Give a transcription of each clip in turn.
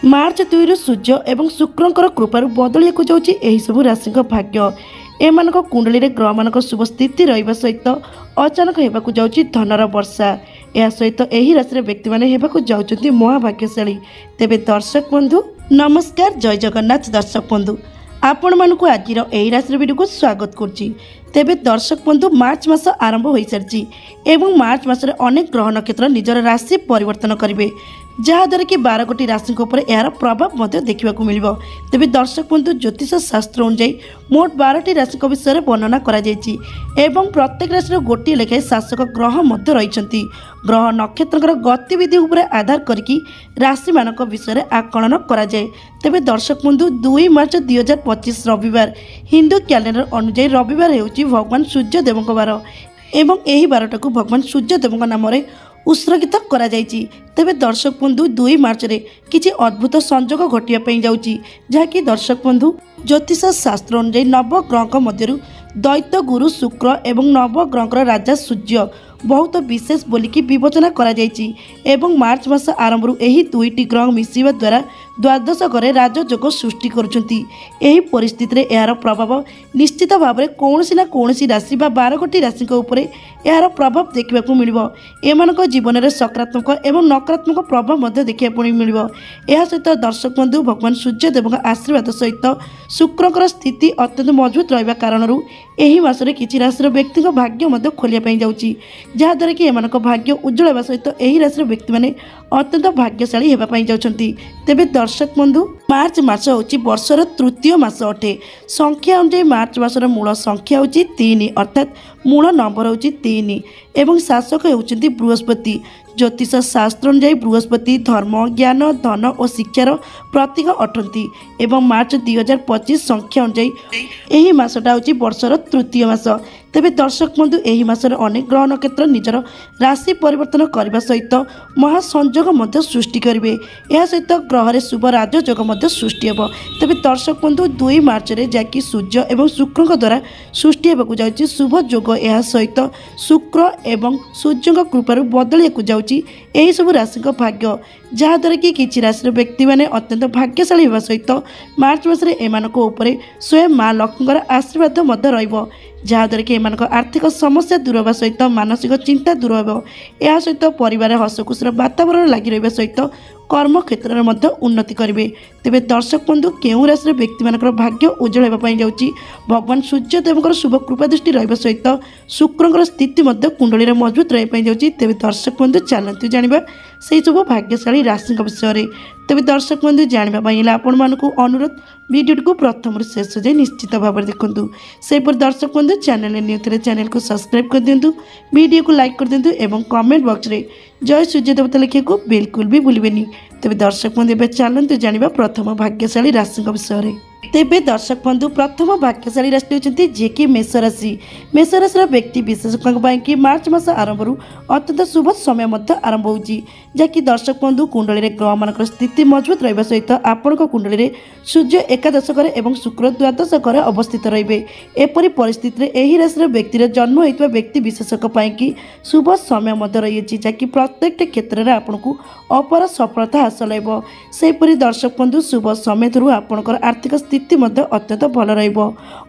मार्च 2 रु सूर्य एवं शुक्रंकर कृपार बदलिया जाऊँगी यही सब राशि भाग्य। एम कुंडली में ग्रह मान शुभ स्थिति रहा सहित अचानक होगा जाऊँगी धनर वर्षा। यह सहित यही राशि व्यक्ति मैंने जाऊँगी महाभाग्यशाली। तेबे दर्शक बंधु नमस्कार, जय जगन्नाथ। दर्शक बंधु आपण मानक आज यही राशि वीडियो को स्वागत करुच्ची। तेबे दर्शक बंधु मार्च मास आरंभ हो सारी एवं मार्च मास अनेक ग्रह नक्षत्र निजर राशि परिवर्तन करेंगे, जहाद्वारा कि 12 गोटी राशि यार प्रभाव देखा मिल। तेबे दर्शक बंधु ज्योतिष शास्त्र अनुଯାयी मोट 12टी राशि विषय में वर्णना एवं प्रत्येक राशि गोटे लेखाएं शासक ग्रह रही। ग्रह नक्षत्र गतिविधि उपर आधार करके राशि मान विषय में आकलन कराए। तेबे दर्शक बंधु 2 मार्च 2025 रविवार हिंदू कैलेंडर अनुଯାयी रविवार होउची भगवान सूर्यदेव बार एवं यही बारटा को भगवान सूर्यदेव नाम उत्सर्गित करा जायछि। तेबे दर्शक बंधु 2 मार्च रे किछि अद्भुत संयोग घटिया जाउछि, जहाँकि दर्शक बंधु ज्योतिष शास्त्र अनुଯାयी नवग्रह मध्यरु दैत्य गुरु शुक्र एवं नवग्रह राजा सूर्य बहुत विशेष बोलिकी विवेचना करा जायछि। एवं मार्च मास आरंभ यही 2टी ग्रह मिसिबा द्वारा द्वादश घरे राजयोग सृष्टि करुछंती। एही परिस्थिति रे यार प्रभाव निश्चित भाव में कौनसी ना कौनसी राशि बा 12 गोटी राशि उपरे यार प्रभाव देखा मिलिबो। एमानक जीवन में सकारात्मक एवं नकारात्मक प्रभाव देखा मिलिबो। यह सहित दर्शक बंधु भगवान सूर्यदेव आशीर्वाद सहित शुक्रंकर स्थिति अत्यंत मजबूत रहिबा कारणरू एही मासरे किछि राशि व्यक्ति भाग्य खोलिया जाउछि, जहाद्वारा कि एमानक भाग्य उज्जवल होगा सहित यही राशि व्यक्ति मैंने अत्यंत भाग्यशाली होगा जाउछंती। तेबे दर्शक बंधु मार्च मास होची वर्षर तृतीय मास अटे। संख्या अनुसार मार्च मासर मूल संख्या होची 3 अर्थात मूल नंबर होची 3 एवं शासक होउछंती बृहस्पति। ज्योतिष शास्त्र अनुଯାयी बृहस्पति धर्म ज्ञान धन और शिक्षार प्रतीक अटंती। एवं मार्च 2025 संख्या अनुଯାयी यही मासटा होची वर्षर तृतीय मास। तेबे दर्शक बंधु यही मासर अनेक ग्रह नक्षत्र निजर राशि परिवर्तन करने सहित महासंयोग सृष्टि करेंगे। यह सहित ग्रह शुभ राजयोग सृष्टि होब। तेबे दर्शक बंधु 2 मार्च रे जैकि सूर्य एवं शुक्र द्वारा सृष्टि होगा जाउछि शुभ योग। यह सहित शुक्र एवं सूर्य कृपार बदलिया जाउछि यही सब राशि भाग्य, जहाद्वारा कि किछि राशि व्यक्ति मैंने अत्यंत भाग्यशाली होगा सहित मार्च मास एमानक उपरे स्वयं माँ लक्ष्मी आशीर्वाद रहिबो, जहाद्वारा कि एमानक आर्थिक समस्या दूर होगा सहित मानसिक चिंता दूर होब। यह सहित परिवार हसखुशीर वातावरण लगी रहिबा सहित कर्म क्षेत्र में उन्नति करेंगे। तेबे दर्शक बंधु केउं राशि व्यक्ति मानकर भाग्य उज्जवल होगा जाउछि भगवान सूर्यदेव शुभ कृपा दृष्टि रहिबा सहित शुक्रंकर स्थिति कुंडली में मजबूत रहिबा जाउछि। तेबे दर्शक बंधु चलतु जानिबा से सब भाग्यशाली राशि विषय में। तेबे दर्शक बंधु जानापी आपण मानक अनुरोध वीडियो को प्रथम शेष जाए निश्चित भाव में देखूँ। सेपर दर्शक बंधु चैनल न्यू थे चैनल को सब्सक्राइब कर दिंतु, वीडियो को लाइक कर दिंतु एवं कमेंट बॉक्स रे जय सूर्यदेवता लिखा को बिल्कुल भी भूलें। तेबे दर्शक बंधु ए चलते जाना प्रथम भाग्यशाली राशि विषय में। तेबे दर्शक बंधु प्रथम भाग्यशाली राशि होती जे कि मेष राशि। मेष राशि व्यक्ति विशेषज्ञों कि मार्च मास आरंभ अत्यंत शुभ समय आरंभ होगी, जहाँकि दर्शक बंधु कुंडली में ग्रह मान स्थिति मजबूत रहा सहित आपण कुंडली में सूर्य एकादश घरे एवं शुक्र द्वादश घरे अवस्थित रे। एपरी परिस्थिति में यही राशि व्यक्ति जन्म होता व्यक्ति विशेषज्ञ कि शुभ समय रही, जहाँकि प्रत्येक क्षेत्र में आपन को अपर सफलता हासिल हो। सेपरी दर्शक बंधु शुभ समय थ्रू आपणकर आर्थिक स्थिति अत्यंत भल रहिबो।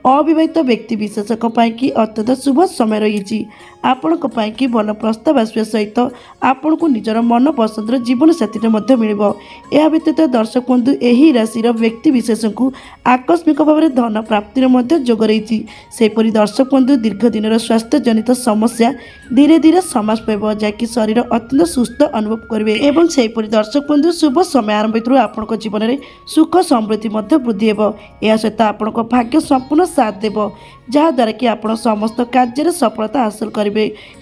अविवाहित व्यक्ति विशेषज्ञ कि अत्यंत शुभ समय रही। आपण कि भल प्रस्ताव आसवा सहित आपण को निजर मन पसंद जीवन साथी मिलिबो। यह व्यतीत दर्शक बंधु यही राशि व्यक्ति विशेष को आकस्मिक भाव में धन प्राप्तिर जोग रही। सेपरी दर्शक बंधु दीर्घ दिन स्वास्थ्य जनित समस्या धीरे धीरे समाज पाइब, जहाँकि शरीर अत्यंत सुस्थ अनुभव करेंगे। एवं सेपरी दर्शक बंधु शुभ समय आरंभ थ्रू आपण जीवन में सुख समृद्धि वृद्धि हो। यह सहित आपण भाग्य संपूर्ण साथ देव, जहाद्वारा कि आप समस्त कार्य सफलता हासिल करेंगे।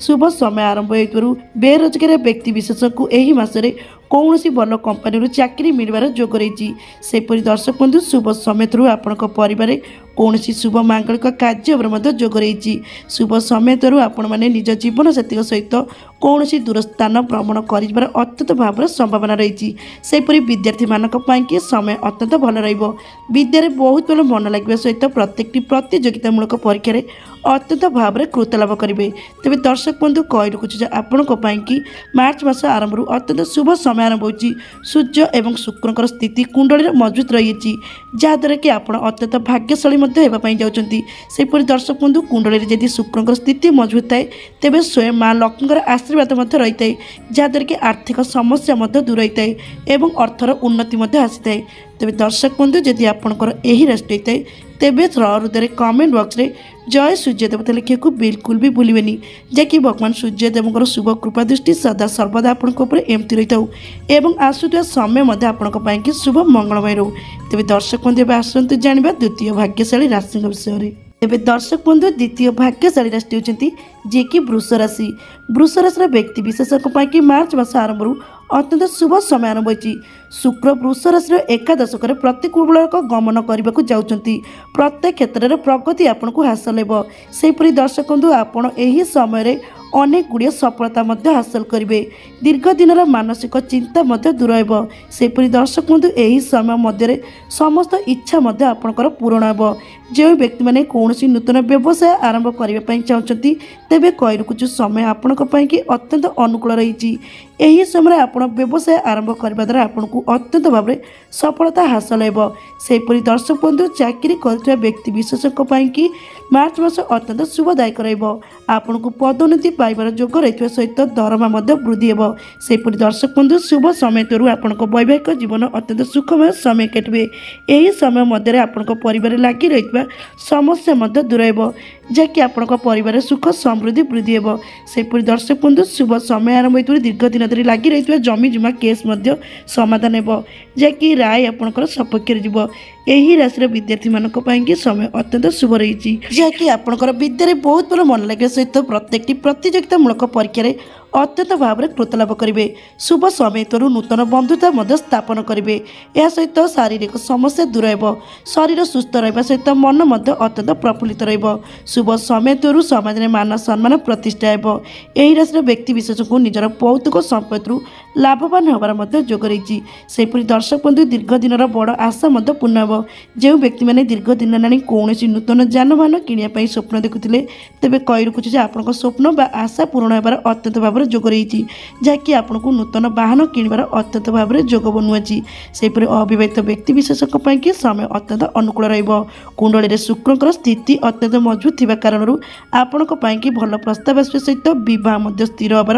शुभ समय आरंभ हो बेरोजगार व्यक्ति विशेष को यही मासरे कौन सी भल कंपानी चाकरी मिलवार जोग रही। सेपरी दर्शक बंधु शुभ समय थ्रू आपण परिवार କୌଣସି ଶୁଭ ମାଙ୍ଗଳିକ କାର୍ଯ୍ୟ ଯୋଗ ରହିଛି। ଶୁଭ ସମୟ ଥିବାରୁ ଆପଣମାନେ ନିଜ ଜୀବନସାଥୀଙ୍କ ସହିତ କୌଣସି ଦୂର ସ୍ଥାନ ଭ୍ରମଣ କରିଯିବାର ଅତ୍ୟନ୍ତ ଭାବରେ ସମ୍ଭାବନା ରହିଛି। ସେହିପରି ବିଦ୍ୟାର୍ଥୀମାନଙ୍କ ପାଇଁକି ସମୟ ଅତ୍ୟନ୍ତ ଭଲ ରହିବ। ବିଦ୍ୟାରେ ବହୁତ ଭଲ ମନ ଲାଗିବା ସହିତ ପ୍ରତ୍ୟେକଟି ପ୍ରତିଯୋଗିତାମୂଳକ ପରୀକ୍ଷାରେ ଅତ୍ୟନ୍ତ ଭାବରେ କୃତ ଲାଭ କରିବେ। ତେବେ ଦର୍ଶକ ବନ୍ଧୁ କହି ରଖୁଛୁ ଯେ ଆପଣଙ୍କ ପାଇଁକି ମାର୍ଚ୍ଚ ମାସ ଆରମ୍ଭରୁ ଅତ୍ୟନ୍ତ ଶୁଭ ସମୟ ଆରମ୍ଭ ହେଉଛି। ସୂର୍ଯ୍ୟ ଏବଂ ଶୁକ୍ରଙ୍କର ସ୍ଥିତି କୁଣ୍ଡଳୀରେ ମଜବୁତ ରହିଛି, ଯାହାଦ୍ୱାରା କି ଆପଣ ଅତ୍ୟନ୍ତ ଭାଗ୍ୟଶାଳୀ ମଧ୍ୟ ହେବା ପାଇଁ ଯାଉଛନ୍ତି। ସେହିପରି ଦର୍ଶକ ବନ୍ଧୁ କୁଣ୍ଡଳୀରେ ଯଦି ଶୁକ୍ରଙ୍କର ସ୍ଥିତି ମଜବୁତ ଥାଏ ତେବେ ସ୍ୱୟଂ ମା ଲକ୍ଷ୍ମୀଙ୍କର ଆଶୀର୍ବାଦ ମଧ୍ୟ ରହିଥାଏ, ଯାହାଦ୍ୱାରା କି ଆର୍ଥିକ ସମସ୍ୟା ମଧ୍ୟ ଦୂର ହୋଇଥାଏ ଏବଂ ଅର୍ଥର ଉନ୍ନତି ମଧ୍ୟ ଆସିଥାଏ। ତେବେ ଦର୍ଶକ ବନ୍ଧୁ ଯଦି ଆପଣଙ୍କର ଏହି ରାଶି ହୋଇଥାଏ ତେବେ ହୃଦୟରେ କମେଣ୍ଟ ବକ୍ସରେ ଜୟ ସୂର୍ଯ୍ୟଦେବତା ଲେଖିବାକୁ ବିଲକୁଲ ବି ଭୁଲିବେନି, ଯାହାକି ଭଗବାନ ସୂର୍ଯ୍ୟଦେବଙ୍କର ଶୁଭ କୃପା ଦୃଷ୍ଟି ସଦା ସର୍ବଦା ଆପଣଙ୍କ ଉପରେ ଏମିତି ରହିଥାଉ ଏବଂ ଆସୁଥିବା ସମୟ ମଧ୍ୟ ଆପଣଙ୍କ ପାଇଁକି ଶୁଭ ମଙ୍ଗଳମୟ ରହୁ। ତେବେ ଦର୍ଶକ ବନ୍ଧୁ ଏବେ ଆସନ୍ତୁ ଜାଣିବା ଦ୍ୱିତୀୟ ଭାଗ୍ୟଶାଳୀ ରାଶିଙ୍କ ବିଷୟରେ। ତେବେ ଦର୍ଶକ ବନ୍ଧୁ ଦ୍ୱିତୀୟ ଭାଗ୍ୟଶାଳୀ ରାଶି ହେଉଛନ୍ତି ଯିଏକି ବୃଷ ରାଶି। ବୃଷ ରାଶିର ବ୍ୟକ୍ତି ବିଶେଷଙ୍କ ପାଇଁକି ମାର୍ଚ୍ଚ ମାସ ଆରମ୍ଭରୁ ଅତ୍ୟନ୍ତ ଶୁଭ ସମୟ ଆରମ୍ଭ ହୋଇଛି। ଶୁକ୍ର ବୃଷ ରାଶିର ଏକାଦଶକରେ ପ୍ରତିକୂଳକ ଗମନ କରିବାକୁ ଯାଉଛନ୍ତି। ପ୍ରତ୍ୟେକ କ୍ଷେତ୍ରରେ ପ୍ରଗତି ଆପଣଙ୍କୁ ହାସଲ ହେବ। ସେହିପରି ଦର୍ଶକ ବନ୍ଧୁ ଆପଣ ଏହି ସମୟରେ ଅନେକ ଗୁଡ଼ିଏ ସଫଳତା ମଧ୍ୟ ହାସଲ କରିବେ। ଦୀର୍ଘ ଦିନର ମାନସିକ ଚିନ୍ତା ମଧ୍ୟ ଦୂର ହେବ। ସେହିପରି ଦର୍ଶକ ବନ୍ଧୁ ଏହି ସମୟ ମଧ୍ୟରେ ସମସ୍ତ ଇଚ୍ଛା ମଧ୍ୟ ଆପଣଙ୍କର ପୂରଣ ହେବ। ଯେଉଁ ବ୍ୟକ୍ତିମାନେ କୌଣସି ନୂତନ ବ୍ୟବସାୟ ଆରମ୍ଭ କରିବା ପାଇଁ ଚାହୁଁଛନ୍ତି ତେବେ କହି ରଖୁଛୁ ସମୟ ଆପଣଙ୍କ ପାଇଁକି ଅତ୍ୟନ୍ତ ଅନୁକୂଳ ରହିଛି। ଏହି ସମୟରେ ଆପଣ ବ୍ୟବସାୟ ଆରମ୍ଭ କରିବା ଦ୍ୱାରା ଆପଣଙ୍କୁ ଅତ୍ୟନ୍ତ ଭାବରେ ସଫଳତା ହାସଲ ହେବ। ସେହିପରି ଦର୍ଶକ ବନ୍ଧୁ ଚାକିରି କରୁଥିବା ବ୍ୟକ୍ତି ବିଶେଷଙ୍କ ପାଇଁକି ମାର୍ଚ୍ଚ ମାସ ଅତ୍ୟନ୍ତ ଶୁଭଦାୟକ ରହିବ। ଆପଣଙ୍କୁ ପଦୋନ୍ନତି ପାଇବାର ଯୋଗ ରହିଥିବା ସହିତ ଦରମା ମଧ୍ୟ ବୃଦ୍ଧି ହେବ। ସେହିପରି ଦର୍ଶକ ବନ୍ଧୁ ଶୁଭ ସମୟ ଥିବାରୁ ଆପଣଙ୍କ ବୈବାହିକ ଜୀବନ ଅତ୍ୟନ୍ତ ସୁଖମୟ ସମୟ କାଟିବେ। ଏହି ସମୟ ମଧ୍ୟରେ ଆପଣଙ୍କ ପରିବାରରେ ଲାଗି ରହିଥିବା ସମସ୍ୟା ମଧ୍ୟ ଦୂର ହେବ, ଯାହାକି ଆପଣଙ୍କ ପରିବାରରେ ସୁଖ ସମୃଦ୍ଧି ବୃଦ୍ଧି ହେବ। ସେହିପରି ଦର୍ଶକ ବନ୍ଧୁ ଶୁଭ ସମୟ ଆରମ୍ଭ ହୋଇଥିବାରୁ ଦୀର୍ଘ ଦିନ ଧରି ଲାଗି ରହିଥିବା ଜମି ଜମା କେସ୍ ମଧ୍ୟ ସମାଧାନ ହେବ, ଯାହାକି ରାୟ ଆପଣଙ୍କର ସପକ୍ଷରେ ଯିବ। ଏହି ରାଶିର ବିଦ୍ୟାର୍ଥୀମାନଙ୍କ ପାଇଁକି ସମୟ ଅତ୍ୟନ୍ତ ଶୁଭ ରହିଛି, ଯାହାକି ଆପଣଙ୍କର ବିଦ୍ୟାରେ ବହୁତ ଭଲ ମନ ଲାଗିବା ସହିତ ପ୍ରତ୍ୟେକଟି ପ୍ରତିଯୋଗିତାମୂଳକ ପରୀକ୍ଷାରେ ଅତ୍ୟନ୍ତ ଭାବରେ କୃତ ଲାଭ କରିବେ। ଶୁଭ ସମୟ ଥିବାରୁ ନୂତନ ବନ୍ଧୁତା ମଧ୍ୟ ସ୍ଥାପନ କରିବେ। ଏହା ସହିତ ଶାରୀରିକ ସମସ୍ୟା ଦୂର ହେବ। ଶରୀର ସୁସ୍ଥ ରହିବା ସହିତ ମନ ମଧ୍ୟ ଅତ୍ୟନ୍ତ ପ୍ରଫୁଲ୍ଲିତ ରହିବ। ଶୁଭ ସମୟ ଥିବାରୁ ସମାଜରେ ମାନ ସମ୍ମାନ ପ୍ରତିଷ୍ଠା ହେବ। ଏହି ରାଶିର ବ୍ୟକ୍ତି ବିଶେଷଙ୍କୁ ନିଜର ପୌତୁକ ସମ୍ପତ୍ତିରୁ ଲାଭବାନ ହେବାର ମଧ୍ୟ ଯୋଗ ରହିଛି। ସେହିପରି ଦର୍ଶକ ବନ୍ଧୁ ଦୀର୍ଘ ଦିନର ବଡ଼ ଆଶା ମଧ୍ୟ ପୂର୍ଣ୍ଣ ହେବ। ଯେଉଁ ବ୍ୟକ୍ତିମାନେ ଦୀର୍ଘ ଦିନ ହେଲାଣି କୌଣସି ନୂତନ ଯାନବାହନ କିଣିବା ପାଇଁ ସ୍ୱପ୍ନ ଦେଖୁଥିଲେ ତେବେ କହି ରଖୁଛୁ ଯେ ଆପଣଙ୍କ ସ୍ୱପ୍ନ ବା ଆଶା ପୂରଣ ହେବାର ଅତ୍ୟନ୍ତ ଭାବରେ ଯୋଗ ରହିଛି, ଯାହାକି ଆପଣଙ୍କୁ ନୂତନ ବାହନ କିଣିବାର ଅତ୍ୟନ୍ତ ଭାବରେ ଯୋଗ ବନୁଅଛି। ସେହିପରି ଅବିବାହିତ ବ୍ୟକ୍ତି ବିଶେଷଙ୍କ ପାଇଁକି ସମୟ ଅତ୍ୟନ୍ତ ଅନୁକୂଳ ରହିବ। କୁଣ୍ଡଳୀରେ ଶୁକ୍ରଙ୍କର ସ୍ଥିତି ଅତ୍ୟନ୍ତ ମଜବୁତ ଥିବା କାରଣରୁ ଆପଣଙ୍କ ପାଇଁକି ଭଲ ପ୍ରସ୍ତାବ ଆସିବା ସହିତ ବିବାହ ମଧ୍ୟ ସ୍ଥିର ହେବାର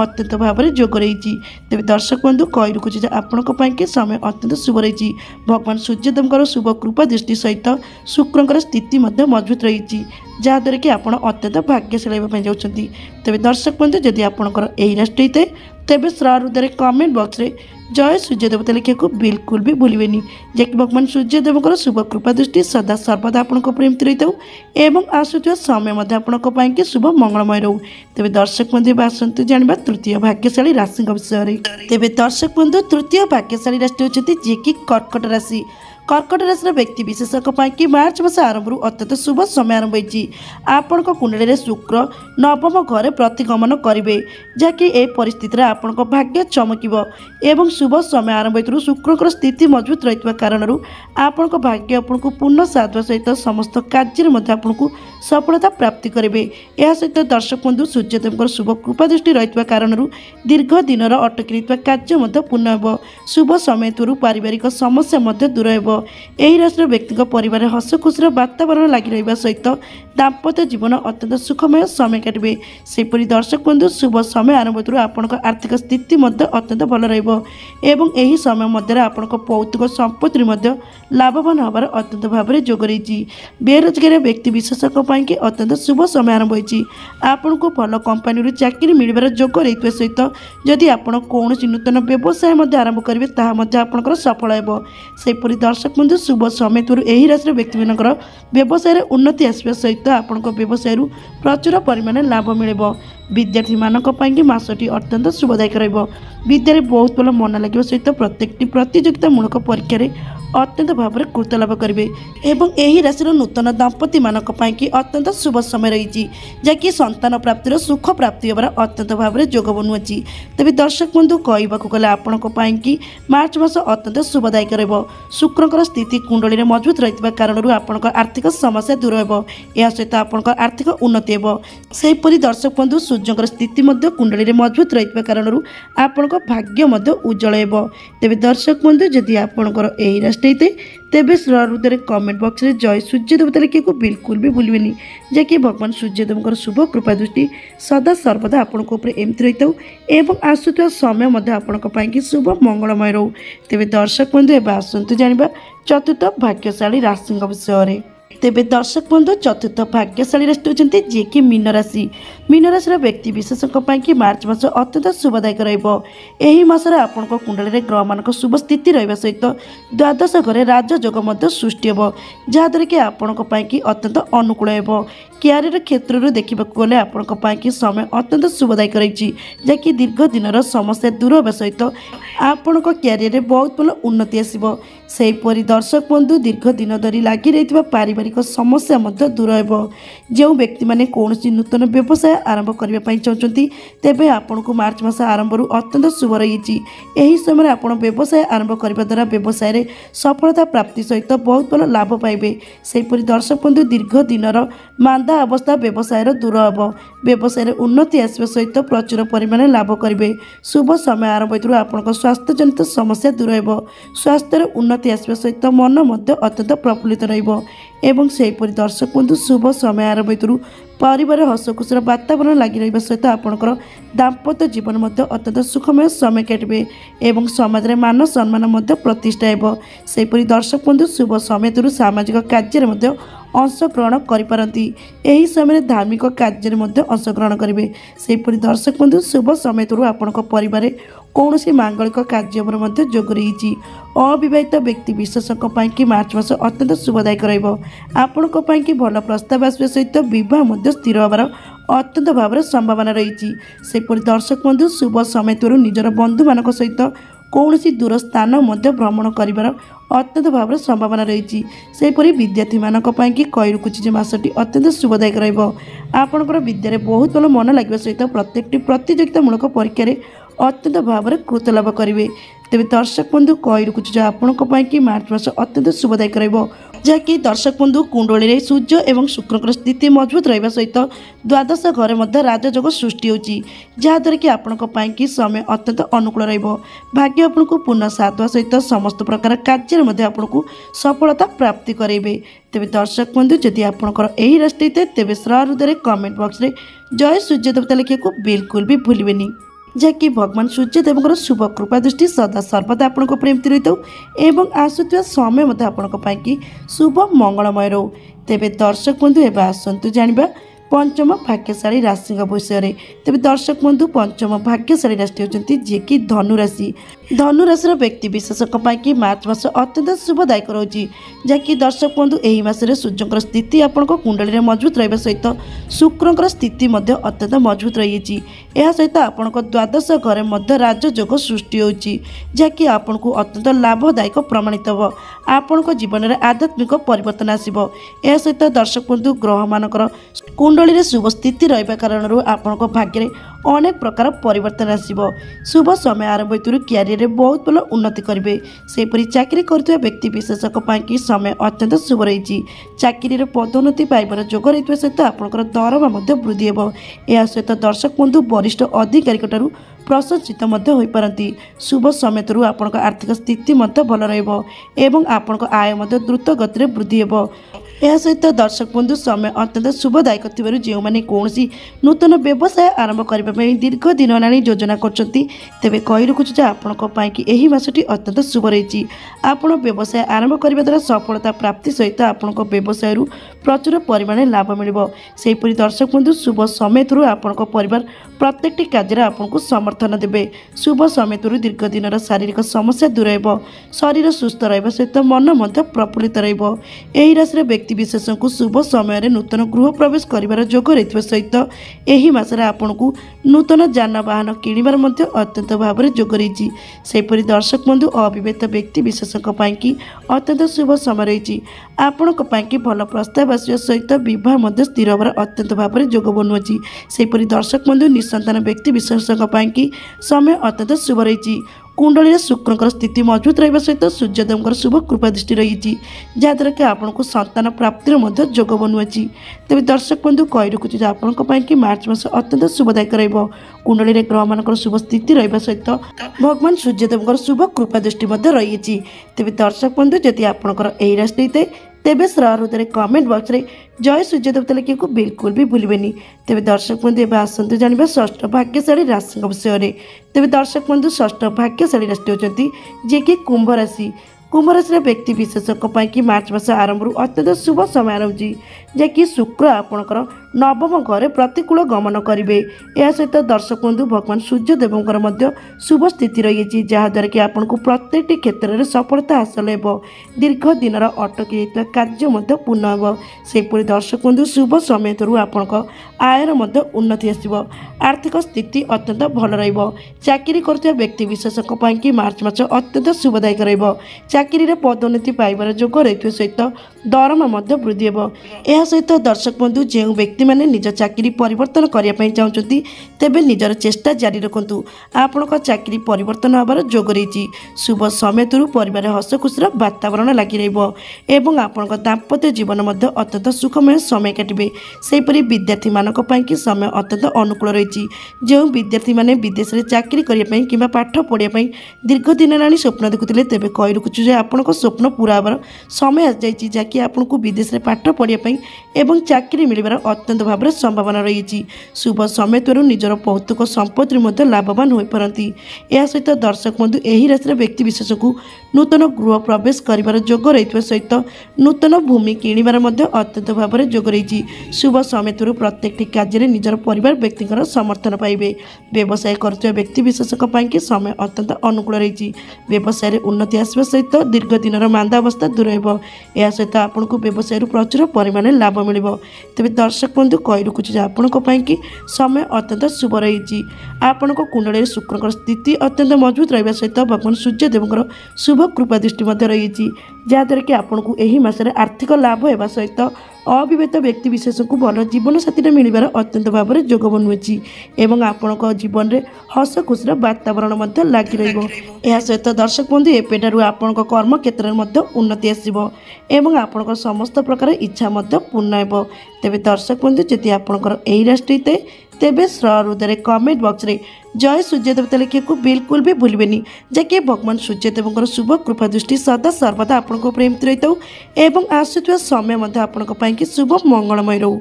ଅତ୍ୟନ୍ତ ଭାବରେ ଯୋଗ ରହିଛି। ତେବେ ଦର୍ଶକ ବନ୍ଧୁ କହି ରଖୁଛି ଯେ ଆପଣଙ୍କ ପାଇଁକି ସମୟ ଅତ୍ୟନ୍ତ ଶୁଭ ରହିଛି। ଭଗବାନ ସୂର୍ଯ୍ୟଦେବଙ୍କର ଶୁଭ କୃପା ଦୃଷ୍ଟି ସହିତ ଶୁକ୍ରଙ୍କର ସ୍ଥିତି ମଧ୍ୟ ମଜବୁତ ରହିଛି, ଯାହାଦ୍ୱାରା କି ଆପଣ ଅତ୍ୟନ୍ତ ଭାଗ୍ୟଶାଳୀ ହେବା ପାଇଁ ଯାଉଛନ୍ତି। ତେବେ ଦର୍ଶକ ବନ୍ଧୁ ଯଦି ଆପଣଙ୍କର ଏହି ରାଶି ହୋଇଥାଏ ତେବେ ହୃଦୟରେ କମେଣ୍ଟ ବକ୍ସରେ ଜୟ ସୂର୍ଯ୍ୟଦେବତା ଲେଖିବାକୁ ବିଲକୁଲ ବି ଭୁଲିବେନି, ଯାହାକି ଭଗବାନ ସୂର୍ଯ୍ୟଦେବଙ୍କର ଶୁଭ କୃପା ଦୃଷ୍ଟି ସଦା ସର୍ବଦା ଆପଣଙ୍କ ଉପରେ ଏମିତି ରହିଥାଉ ଏବଂ ଆସୁଥିବା ସମୟ ମଧ୍ୟ ଆପଣଙ୍କ ପାଇଁକି ଶୁଭ ମଙ୍ଗଳମୟ ରହୁ। ତେବେ ଦର୍ଶକ ବନ୍ଧୁ ଏବେ ଆସନ୍ତୁ ଜାଣିବା ତୃତୀୟ ଭାଗ୍ୟଶାଳୀ ରାଶିଙ୍କ ବିଷୟରେ। ତେବେ ଦର୍ଶକ ବନ୍ଧୁ ତୃତୀୟ ଭାଗ୍ୟଶାଳୀ ରାଶି ହେଉଛନ୍ତି ଯିଏକି କର୍କଟ ରାଶି। କର୍କଟ ରାଶିର ବ୍ୟକ୍ତି ବିଶେଷଙ୍କ ପାଇଁକି ମାର୍ଚ୍ଚ ମାସ ଆରମ୍ଭରୁ ଅତ୍ୟନ୍ତ ଶୁଭ ସମୟ ଆରମ୍ଭ ହୋଇଛି। ଆପଣଙ୍କ କୁଣ୍ଡଳୀରେ ଶୁକ୍ର ନବମ ଘରେ ପ୍ରତିଗମନ କରିବେ, ଯାହାକି ଏ ପରିସ୍ଥିତିରେ ଆପଣଙ୍କ ଭାଗ୍ୟ ଚମକିବ ଏବଂ ଶୁଭ ସମୟ ଆରମ୍ଭ ହୋଇଥିବାରୁ ଶୁକ୍ରଙ୍କର ସ୍ଥିତି ମଜବୁତ ରହିଥିବା କାରଣରୁ ଆପଣଙ୍କ ଭାଗ୍ୟ ଆପଣଙ୍କୁ ପୂର୍ଣ୍ଣ ସାଥ ଦେବା ସହିତ ସମସ୍ତ କାର୍ଯ୍ୟରେ ମଧ୍ୟ ଆପଣଙ୍କୁ ସଫଳତା ପ୍ରାପ୍ତି କରିବେ। ଏହା ସହିତ ଦର୍ଶକ ବନ୍ଧୁ ସୂର୍ଯ୍ୟଦେବଙ୍କର ଶୁଭ କୃପା ଦୃଷ୍ଟି ରହିଥିବା କାରଣରୁ ଦୀର୍ଘ ଦିନର ଅଟକି ରହିଥିବା କାର୍ଯ୍ୟ ମଧ୍ୟ ପୂର୍ଣ୍ଣ ହେବ। ଶୁଭ ସମୟ ଥିବାରୁ ପାରିବାରିକ ସମସ୍ୟା ମଧ୍ୟ ଦୂର ହେବ। ଏହି ରାଶିର ବ୍ୟକ୍ତିଙ୍କ ପରିବାରରେ ହସ ଖୁସିର ବାତାବରଣ ଲାଗି ରହିବା ସହିତ ଦାମ୍ପତ୍ୟ ଜୀବନ ଅତ୍ୟନ୍ତ ସୁଖମୟ ସମୟ କାଟିବେ। ସେହିପରି ଦର୍ଶକ ବନ୍ଧୁ ଶୁଭ ସମୟ ଆରମ୍ଭ ହେତୁ ଆପଣଙ୍କ ଆର୍ଥିକ ସ୍ଥିତି ମଧ୍ୟ ଅତ୍ୟନ୍ତ ଭଲ ରହିବ ଏବଂ ଏହି ସମୟ ମଧ୍ୟରେ ଆପଣଙ୍କ ପୌତୁକ ସମ୍ପତ୍ତିରେ ମଧ୍ୟ ଲାଭବାନ ହେବାର ଅତ୍ୟନ୍ତ ଭାବରେ ଯୋଗ ରହିଛି। ବେରୋଜଗାର ବ୍ୟକ୍ତି ବିଶେଷଙ୍କ ପାଇଁକି ଅତ୍ୟନ୍ତ ଶୁଭ ସମୟ ଆରମ୍ଭ ହୋଇଛି। ଆପଣଙ୍କୁ ଭଲ କମ୍ପାନୀରୁ ଚାକିରି ମିଳିବାର ଯୋଗ ରହିଥିବା ସହିତ ଯଦି ଆପଣ କୌଣସି ନୂତନ ବ୍ୟବସାୟ ମଧ୍ୟ ଆରମ୍ଭ କରିବେ ତାହା ମଧ୍ୟ ଆପଣଙ୍କର ସଫଳ ହେବ। ସେହିପରି ଦର୍ଶକ ବନ୍ଧୁ ଶୁଭ ସମୟ ଥିବାରୁ ଏହି ରାଶିର ବ୍ୟକ୍ତିମାନଙ୍କର ବ୍ୟବସାୟରେ ଉନ୍ନତି ଆସିବା ସହିତ ଆପଣଙ୍କ ବ୍ୟବସାୟରୁ ପ୍ରଚୁର ପରିମାଣରେ ଲାଭ ମିଳିବ। विद्यार्थी मानक पाइंकी मासटी अत्यंत शुभदायक रहिबो। विद्यारे बहुत भल मन लगे सहित प्रत्येक प्रतियोगितामूलक परीक्षा अत्यंत भाव में कृत लाभ करेंगे। एवं यही राशि नूतन दंपति मानक पाइंकी अत्यंत शुभ समय रही जहाँकि संतान प्राप्तिर सुख प्राप्ति होबार अत्यंत भाव में जोग बनुअछि। तेज दर्शक बंधु कहवाक गले आपण मार्च मास अत्यंत शुभदायक रहिबो। शुक्रंकर स्थिति कुंडली में मजबूत रही कारण आपंकर आर्थिक समस्या दूर हो, यह सहित आपंकर आर्थिक उन्नति हो। सेहीपरि दर्शक बंधु सूर्यंकर स्थिति कुंडली में मजबूत रही कारण आपंकर भाग्य उज्जवल हो। तेज दर्शक बंधु जदि आपंकर यही राशि तेबे हृदय कमेंट बॉक्स में जय सूर्यदेवता लिखा बिल्कुल भी भूलें, जहाँकि भगवान सूर्यदेव शुभ कृपा दृष्टि सदा सर्वदा आपण एमती रही था एवं आसुवा समय आपण शुभ मंगलमय रो। तेज दर्शक बंधु एवं आसतु जाना चतुर्थ भाग्यशाली राशि विषय। तेबे दर्शक बंधु चतुर्थ भाग्यशाली राशि होती जी कि मीन राशि। मीन राशि व्यक्ति विशेष मार्च मास अत्यंत शुभदायक रही आपण कुंडली में ग्रह मान शुभ स्थिति रहा सहित द्वादश घरे राजयोग सृष्टि हो, जहाद्वारा कि आपण अत्यंत अनुकूल हो। क्यारियर क्षेत्र देखा गले आपण समय अत्यंत शुभदायक रही जहाँकि दीर्घ दिन समस्या दूर होगा सहित आपण क्यारियर बहुत भल उन्नति आसो। सेहीपरि दर्शक बंधु दीर्घ दिन धरी लगी रही पारिवारिक समस्या दूर हो। जो व्यक्ति माने कौन नूतन व्यवसाय आरंभ करने चाहते तेबे आपण को मार्च मास आरंभ अत्यंत शुभ रही। यही समय आप व्यवसाय आरंभ करने द्वारा व्यवसाय में सफलता प्राप्ति सहित बहुत भल लाभ पाइबे। सेहीपरि दर्शक बंधु दीर्घ दिन मांदा अवस्था व्यवसाय दूर हो, व्यवसाय उन्नति आसवा सहित प्रचुर परिमाण लाभ करेंगे। शुभ समय आरंभ हो आप स्वास्थ्य जनित समस्या दूर हो, स्वास्थ्य उन्नति आसवा सहित मन अत्यंत प्रफुल्लित रहिबो। सेहीपरि दर्शक बंधु शुभ समय आरंभ हो परिवार हसखुशीर वातावरण लगी रहा सहित आपंकर दाम्पत्य जीवन अत्यंत सुखमय समय काटे एवं समाज में मान सम्मान प्रतिष्ठा हो। सेहीपरि दर्शक बंधु शुभ समय सामाजिक कार्य अंशग्रहण करिपारंती। एही समय धार्मिक कार्य अंशग्रहण करेंगे। सेहीपरि दर्शक बंधु शुभ समय आपण परिवार कौन मांगलिक कार्य जोग रही। अविवाहित व्यक्ति विशेषज्ञों कि मार्च मास अत्यंत शुभदायक आपण भल प्रस्ताव आसवा सहित बह स्थिर होबार अत्यंत भाव संभावना रही। सेहीपरि दर्शक बंधु शुभ समय निजर बंधु मान सहित कौन दूर स्थान भ्रमण कर अत्यंत भाव संभावना रही। सेहीपरि विद्यार्थी मानक कही रुकुछि मासटी अत्यंत शुभदायक आपणकर विद्यारे बहुत भल मन लगे सहित प्रत्येक प्रतियोगितामूलक परीक्षा अत्यंत भाव में कृत लाभ करेंगे। तेज दर्शक बंधु कही रुकुछि आपण मार्च मास अत्यंत शुभदायक जहाँकि दर्शक बंधु कुंडली में सूर्य एवं शुक्रंकर स्थिति मजबूत रहा सहित द्वादश घरे राजयोग सृष्टि होची, जहाद्वारा कि आपण समय अत्यंत अनुकूल रहिबो। भाग्य आपन को पूर्ण साथ सहित समस्त प्रकार कार्य आपको सफलता प्राप्ति करेंगे। तेज दर्शक बंधु जदि आपंकर यही राशि तेज हृदय कमेंट बॉक्स में जय सूर्यदेवता लिखा बिल्कुल भी भूलें, जहाँकि भगवान सूर्यदेव शुभ कृपा दृष्टि सदा सर्वदा आपण एमती रही था एवं आसुवा समय आपण शुभ मंगलमय रो। तेबे दर्शक बंधु एवं आसतु जाना पंचम भाग्यशाली राशि विषय। तेज दर्शक बंधु पंचम भाग्यशाली राशि होती जी कि धनु राशि। धनु राशि व्यक्ति विशेषज्ञों मार्च मास अत्यंत शुभदायक रोचे, जहाँकि दर्शक बंधु यही मासरे सूर्यंकर स्थिति आपण कुंडली में मजबूत रहा सहित शुक्रंकर स्थिति अत्यंत मजबूत रही। यह सहित आपण द्वादश घरे राजयोग सृष्टि होची, जहाँकि आपण को अत्यंत लाभदायक प्रमाणित हो। आपण जीवन में आध्यात्मिक परिवर्तन आसो। यह सहित दर्शक बंधु ग्रह मानकर कुंडली में शुभ स्थिति रहा कारण आपण भाग्य में अनेक प्रकार परिवर्तन आसो। शुभ समय आरंभ हो क्यारियर में बहुत भल उन्नति करेंगे। सेहीपरि चाकरी करुवा व्यक्ति विशेषज्ञों समय अत्यंत शुभ रही। चाकरी पदोन्नति पाइबार जोग रही सहित आपंकर दरमा वृद्धि हो। यह सहित दर्शक बंधु वरिष्ठ अधिकारी प्रशंसित हो पारती। शुभ समय आपण आर्थिक स्थिति भल रही आपण आय द्रुत गति वृद्धि हो। यह सहित दर्शक बंधु समय अत्यंत शुभदायक थी जो मैंने कौन नूतन व्यवसाय आरंभ करने दीर्घ दिन होना योजना करछंती तेबे कही रखुछु आपण यही मासटी अत्यंत शुभ रही। आपण व्यवसाय आरंभ करने द्वारा सफलता प्राप्ति सहित आपण व्यवसाय प्रचुर परिमाण लाभ मिल। सेहीपरि दर्शक बंधु शुभ समय आपण परिवार प्रत्येक कार्य आपको समर्थन समर्थन देवे। शुभ समय दीर्घ दिन शारीरिक समस्या दूर हो, शरीर सुस्थ रहा सहित मन मध्य प्रफुल्लित रही राशि व्यक्ति विशेष को शुभ समय नूतन गृह प्रवेश कर जोग रही सहित यही मासरे आपण को नूतन जानवाहन किणवार अत्यंत भाव में जोग रही। सेपरी दर्शक बंधु अविवाहित व्यक्ति विशेष अत्यंत शुभ समय रही। आपण भल प्रस्ताव आसवा सहित बहुत स्थिर होवर अत्यंत भाव में जोग बनुची। सेपरी दर्शक बंधु निसंतान व्यक्ति विशेष समय अत्यंत शुभ रही। कुंडली शुक्र स्थिति मजबूत रहा सहित सूर्यदेव शुभ कृपा दृष्टि रही, जहाँद्वारा कि आपन को संतान प्राप्तिर जोग बनुची। तेज दर्शक बंधु कही रखुच्छे आपण मार्च मास अत्यंत शुभदायक रुंडली ग्रह मान शुभ स्थिति रहा सहित भगवान सूर्यदेव शुभ कृपा दृष्टि रही। तेज दर्शक बंधु जदि आपंकर यही राशि होते तेबे हृदय कमेंट बॉक्स रे जय सूर्यदेवता लिखा को बिल्कुल भी भूलें। तेज दर्शक बंधु एवं आसतु जाना षष्ठ भाग्यशाली राशि विषय में। तेज दर्शक बंधु षष्ठ भाग्यशाली राशि होती जे कि कुंभ राशि। कुंभ राशि व्यक्ति विशेषज्ञों कि मार्च मास आरंभ अत्यंत शुभ समय रोचे, जैकि शुक्र आपणकर नवम घर प्रतिकूल गमन करेंगे। यह सहित दर्शक बंधु भगवान सूर्यदेव शुभ स्थिति रही, जहाँद्वारा कि आपन को प्रत्येक क्षेत्र में सफलता हासिल हो, दीर्घ दिन अटकी कार्य पूर्ण हो। सेपरी दर्शक बंधु शुभ समय आपण आयर उन्नति आसव, आर्थिक स्थिति अत्यंत भल रही। कर व्यक्ति विशेषज्ञों कि मार्च मास अत्यंत शुभदायक रही। पदोन्नति पाइबार जोग रही सहित दरमा वृद्धि हो। यह सहित दर्शक बंधु जो व्यक्ति मैंने निज चाकरी परिवर्तन करने चाहते तेबे निजर चेष्टा जारी रखु। आपण चाकरी परिवर्तन होबार जोग रही। शुभ समय परिवार हस खुशीर वातावरण लगी रही। आपण दाम्पत्य जीवन अत्यंत सुखमय समय काटे। सेपरी विद्यार्थी मानक कि समय अत्यंत अनुकूल रही। जो विद्यार्थी माने विदेश में चाकरी करने कि पाठ पढ़ाई दीर्घ दिन आनी स्वप्न देखुते तेबे कही रखुचु आपण स्वप्न पूरा होबार समय आसी जाइए, जहाँकि आपण को विदेश में पाठ पढ़ाई एवं चाकरी मिलबार अत्यंत भाव में संभावना रही। शुभ समय निजर पौतुक संपत्ति लाभवान हो पारती। यह सहित दर्शक बंधु यही राशि व्यक्ति विशेष को नूतन गृह प्रवेश कर जोग रही सहित नूतन भूमि किणवार अत्यंत भाव में जोग रही। शुभ समय प्रत्येक कार्य निजर परिवार व्यक्ति समर्थन पाइबे। व्यवसाय कर व्यक्ति विशेषज्ञों कि समय अत्यंत अनुकूल रही। व्यवसाय उन्नति आसवा सहित दीर्घ दिन मांदा अवस्था दूर हो। यह सहित आपन को व्यवसाय प्रचुर परिमाण लाभ मिल। तेज दर्शक बंधु कही रखुच्छे आपण कि समय अत्यंत शुभ रही। आपण कुंडली शुक्र स्थिति अत्यंत मजबूत रहा सहित भगवान सूर्यदेव शुभ कृपा दृष्टि रही, जहाँद्वारा कि आपण को यही मासरे आर्थिक लाभ होगा सहित अविवाहित व्यक्ति विशेष को भल जीवन साथी मिलबार अत्यंत भाव में जोग बनुची। आपण जीवन में हस खुशीर वातावरण लगी रहा। सहित दर्शक बंधु एपेटारू आपण कर्म क्षेत्र में उन्नति आसव एवं आपण समस्त प्रकार इच्छा पूर्ण हो। तेज दर्शक बंधु जदि आपंकर यही राशि होते तेबे हृदय कमेंट बॉक्स रे जय सूर्यदेवता लिखा को बिल्कुल भी भूलें, जैकि भगवान सूर्यदेव शुभ कृपा दृष्टि सदा सर्वदा आपण प्रेमित रही और आसुवा समय आपण शुभ मंगलमय रो।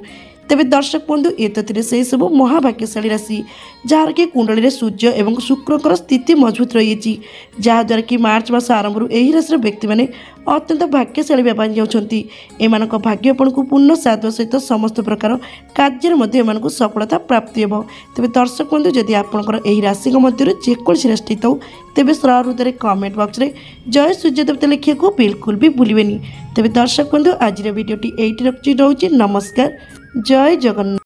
तेज दर्शक बंधु ये तो से सब महाभाग्यशाली राशि जार कि कुंडली सूर्य एवं शुक्र स्थिति मजबूत रही, जहाँद्वारा कि मार्च मास आरंभ यही राशि व्यक्ति मैंने अत्यंत भाग्यशाली व्यापारी जाऊँगी। एम भाग्यपण को पूर्ण साध सहित समस्त प्रकार कार्य को सफलता प्राप्ति हो। तेज दर्शक बंधु जदि आपंकर यही राशि मध्य जेकोसी राशि हो तेज हृदय कमेंट बॉक्स रे जय सूर्यदेवता लिखा को बिल्कुल भी भूलें। तेज दर्शक बंधु आज भिडियोटी ये रखुच्छी। नमस्कार, जय जगन्नाथ।